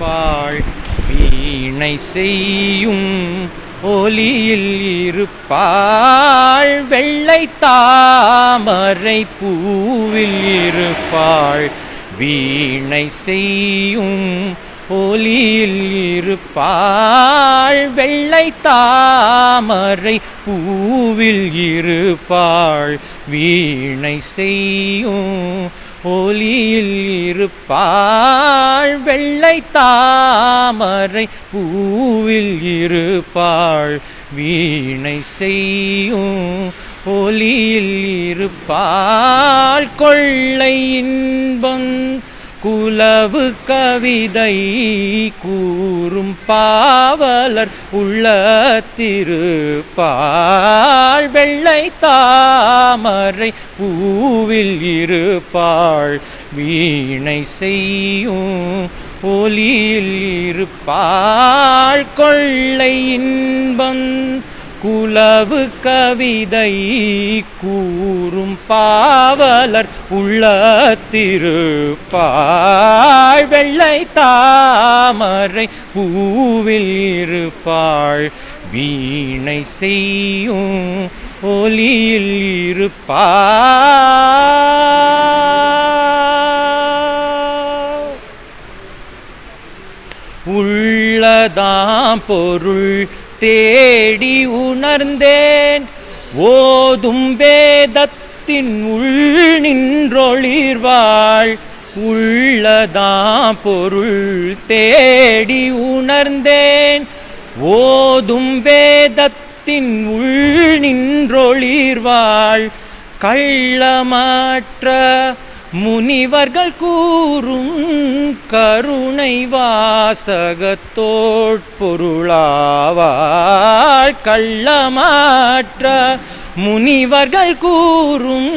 இருப்பாள் வீணை செய்யும் ஒலியில் இருப்பாள் வெள்ளை தாமரை பூவில் இருப்பாள் வீணை செய்யும் ஒலியில் இருப்பாள் வெள்ளை தாமரை பூவில் இருப்பாள் வீணை செய்யும் ஒலியில் இருப்பாள் வெள்ளை தாமரை பூவில் இருப்பாள் வீணை செய்யும் ஒலியில் இருப்பாள் கொள்ளை இன்பம் குலவு கவிதை கூறும் பாவலர் உள்ளத்திருப்பாள் வெள்ளை தாமரை பூவில் இருப்பாள் வீணை செய்யும் ஒலியில் இருப்பாள் கொள்ளை இன்பம் குலவு கவிதை கூறும் பாவலர் உள்ளத்திருப்பாள் வெள்ளை தாமரை பூவில் இருப்பாள் வீணை செய்யும் ஒலியில் இருப்பாள் உள்ளதாம் பொருள் தேடி உணர்ந்தேன் ஓதும் வேதத்தின் உள் நின்றொளிர்வாள் உள்ளதாம் பொருள் தேடி உணர்ந்தேன் ஓதும் வேதத்தின் உள் நின்றொளிர்வாள் கள்ளமற்ற முனிவர்கள் கூறும் கருணை வாசகத்தோட்பொருளாவாள் கள்ளமற்ற முனிவர்கள் கூறும்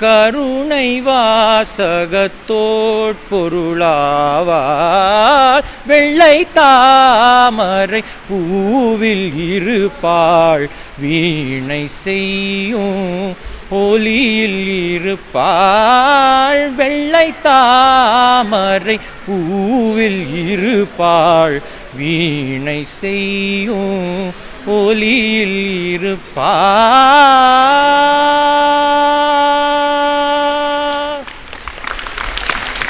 கருணை வாசகத்தோட்பொருளாவாள் வெள்ளை தாமரை பூவில் இருப்பாள் வீணை செய்யும் ஒலியில் இருப்பாள் வெள்ளை தாமரை பூவில் இருப்பாள் வீணை செய்யும் ஒலியில் இருப்பாள்.